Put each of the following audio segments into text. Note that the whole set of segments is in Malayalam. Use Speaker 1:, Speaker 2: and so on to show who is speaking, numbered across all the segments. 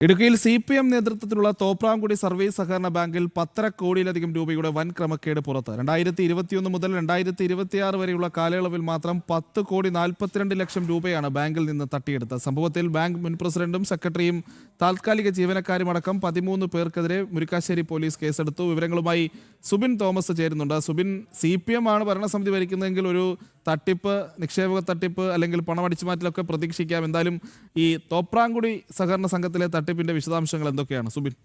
Speaker 1: ഇടുക്കിയിൽ CPM നേതൃത്വത്തിലുള്ള തോപ്രാംകുടി സർവീസ് സഹകരണ ബാങ്കിൽ 1.5 കോടിയിലധികം രൂപയുടെ വൻ ക്രമക്കേട് പുറത്ത്. 2021 മുതൽ 2026 വരെയുള്ള കാലയളവിൽ മാത്രം 10,42,00,000 രൂപയാണ് ബാങ്കിൽ നിന്ന് തട്ടിയെടുത്തത്. സംഭവത്തിൽ ബാങ്ക് മുൻ പ്രസിഡന്റും സെക്രട്ടറിയും താൽക്കാലിക ജീവനക്കാരുമടക്കം 13 പേർക്കെതിരെ മുരിക്കാശ്ശേരി പോലീസ് കേസെടുത്തു. വിവരങ്ങളുമായി സുബിൻ തോമസ് ചേരുന്നുണ്ട്. സുബിൻ, CPM ആണ് ഭരണസമിതി ഭരിക്കുന്നതെങ്കിൽ ഒരു തട്ടിപ്പ്, നിക്ഷേപക തട്ടിപ്പ് അല്ലെങ്കിൽ പണമടിച്ചുമാറ്റലൊക്കെ പ്രതീക്ഷിക്കാം. എന്തായാലും ഈ തോപ്രാംകുടി സഹകരണ സംഘത്തിലെ തട്ടിപ്പിന്റെ വിശദാംശങ്ങൾ എന്തൊക്കെയാണ് സുബിൻ?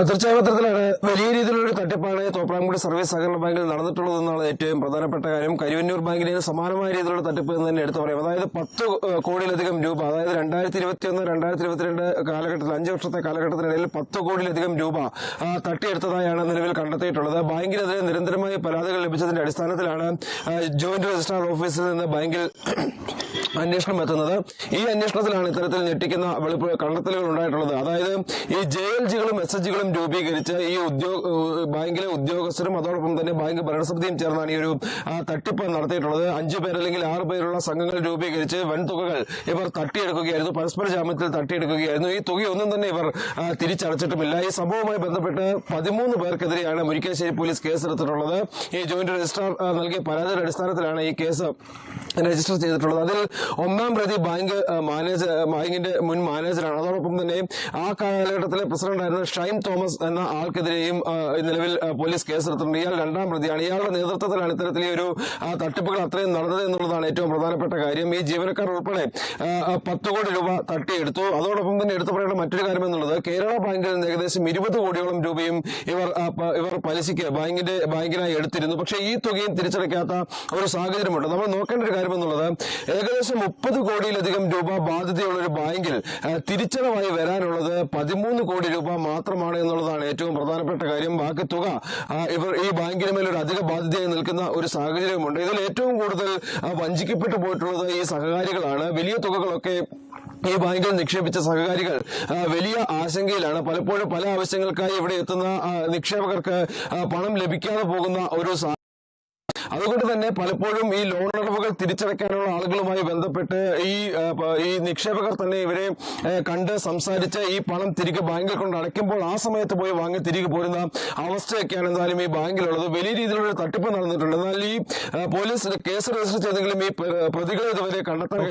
Speaker 2: തീർച്ചയായും അത്തരത്തിലാണ് വലിയ രീതിയിലുള്ള തട്ടിപ്പാണ് തോപ്രാംകുടി സർവീസ് സഹകരണ ബാങ്കിൽ നടന്നിട്ടുള്ളതെന്നാണ് ഏറ്റവും പ്രധാനപ്പെട്ട കാര്യം. കരുവന്നൂർ ബാങ്കിന് സമാനമായ രീതിയിലുള്ള തട്ടിപ്പ് എന്ന് തന്നെ എടുത്തു പറയാം. അതായത് 10 കോടിയിലധികം രൂപ, അതായത് 2021-2022 കാലഘട്ടത്തിൽ 5 വർഷത്തെ കാലഘട്ടത്തിനിടയിൽ 10 കോടിയിലധികം രൂപ തട്ടിയെടുത്തതായാണ് നിലവിൽ കണ്ടെത്തിയിട്ടുള്ളത്. ബാങ്കിനെതിരെ നിരന്തരമായ പരാതികൾ ലഭിച്ചതിന്റെ അടിസ്ഥാനത്തിലാണ് ജോയിന്റ് രജിസ്ട്രാർ ഓഫീസിൽ നിന്ന് ബാങ്കിൽ അന്വേഷണം എത്തുന്നത്. ഈ അന്വേഷണത്തിലാണ് ഇത്തരത്തിൽ ഞെട്ടിക്കുന്ന കണ്ടെത്തലുകൾ ഉണ്ടായിട്ടുള്ളത്. അതായത് ഈ JLGകളും SHGകളും രൂപീകരിച്ച് ഈ ബാങ്കിലെ ഉദ്യോഗസ്ഥരും അതോടൊപ്പം തന്നെ ബാങ്ക് ഭരണസമിതിയും ചേർന്നാണ് ഈ ഒരു തട്ടിപ്പ് നടത്തിയിട്ടുള്ളത്. 5 പേർ അല്ലെങ്കിൽ 6 പേരുള്ള സംഘങ്ങൾ രൂപീകരിച്ച് വൻതുകകൾ ഇവർ തട്ടിയെടുക്കുകയായിരുന്നു, പരസ്പര ജാമ്യത്തിൽ തട്ടിയെടുക്കുകയായിരുന്നു. ഈ തുകയൊന്നും തന്നെ ഇവർ തിരിച്ചടച്ചിട്ടുമില്ല. ഈ സംഭവവുമായി ബന്ധപ്പെട്ട് 13 പേർക്കെതിരെയാണ് മുരിക്കാശ്ശേരി പോലീസ് കേസെടുത്തിട്ടുള്ളത്. ഈ ജോയിന്റ് രജിസ്ട്രാർ നൽകിയ പരാതിയുടെ അടിസ്ഥാനത്തിലാണ് ഈ കേസ് രജിസ്റ്റർ ചെയ്തിട്ടുള്ളത്. അതിൽ 1-ാം പ്രതി ബാങ്കിന്റെ മുൻ മാനേജറാണ്. അതോടൊപ്പം തന്നെ ആ കാലഘട്ടത്തിലെ പ്രസിഡന്റായിരുന്ന ഷൈൻ തോമസ് എന്ന ആൾക്കെതിരെയും നിലവിൽ പോലീസ് കേസെടുത്തിട്ടുണ്ട്. ഇയാൾ 2-ാം പ്രതിയാണ്. ഇയാളുടെ നേതൃത്വത്തിലാണ് ഇത്തരത്തിലെ ഒരു തട്ടിപ്പുകൾ അത്രയും നടന്നത് എന്നുള്ളതാണ് ഏറ്റവും പ്രധാനപ്പെട്ട കാര്യം. ഈ ജീവനക്കാർ ഉൾപ്പെടെ 10 കോടി രൂപ തട്ടിയെടുത്തു. അതോടൊപ്പം തന്നെ എടുത്തു പറയേണ്ട മറ്റൊരു കാര്യം എന്നുള്ളത്, കേരള ബാങ്കിൽ നിന്ന് ഏകദേശം 20 കോടിയോളം രൂപയും ഇവർ പലിശയ്ക്ക് ബാങ്കിനായി എടുത്തിരുന്നു. പക്ഷേ ഈ തുകയും തിരിച്ചടയ്ക്കാത്ത ഒരു സാഹചര്യമുണ്ട്. നമ്മൾ നോക്കേണ്ട ഒരു കാര്യം എന്നുള്ളത്, ഏകദേശം 30 കോടിയിലധികം രൂപ ബാധ്യതയുള്ള ഒരു ബാങ്കിൽ തിരിച്ചടവായി വരാനുള്ളത് 13 കോടി രൂപ മാത്രമാണ് എന്നുള്ളതാണ് ഏറ്റവും പ്രധാനപ്പെട്ട കാര്യം. ബാക്കി തുക ഇവർ ഈ ബാങ്കിന് മേലൊരു അധിക ബാധ്യതയായി നിൽക്കുന്ന ഒരു സാഹചര്യമുണ്ട്. ഇതിൽ ഏറ്റവും കൂടുതൽ വഞ്ചിക്കപ്പെട്ടു പോയിട്ടുള്ളത് ഈ സഹകാരികളാണ്. വലിയ തുകകളൊക്കെ ഈ ബാങ്കിൽ നിക്ഷേപിച്ച സഹകാരികൾ വലിയ ആശങ്കയിലാണ്. പലപ്പോഴും പല ആവശ്യങ്ങൾക്കായി ഇവിടെ എത്തുന്ന നിക്ഷേപകർക്ക് പണം ലഭിക്കാതെ പോകുന്ന ഒരു അതുകൊണ്ട് തന്നെ പലപ്പോഴും ഈ ലോൺ അടവുകൾ തിരിച്ചടയ്ക്കാനുള്ള ആളുകളുമായി ബന്ധപ്പെട്ട് ഈ നിക്ഷേപകർ തന്നെ ഇവരെ കണ്ട് സംസാരിച്ച് ഈ പണം തിരികെ ബാങ്കിൽ കൊണ്ട് അടയ്ക്കുമ്പോൾ ആ സമയത്ത് പോയി വാങ്ങി തിരികെ പോരുന്ന അവസ്ഥയൊക്കെയാണ് എന്തായാലും ഈ ബാങ്കിലുള്ളത്. വലിയ രീതിയിലുള്ള തട്ടിപ്പ് നടന്നിട്ടുണ്ട്. എന്നാൽ ഈ പോലീസ് കേസ് രജിസ്റ്റർ ചെയ്തെങ്കിലും ഈ പ്രതികളെ ഇതുവരെ കണ്ടെത്താൻ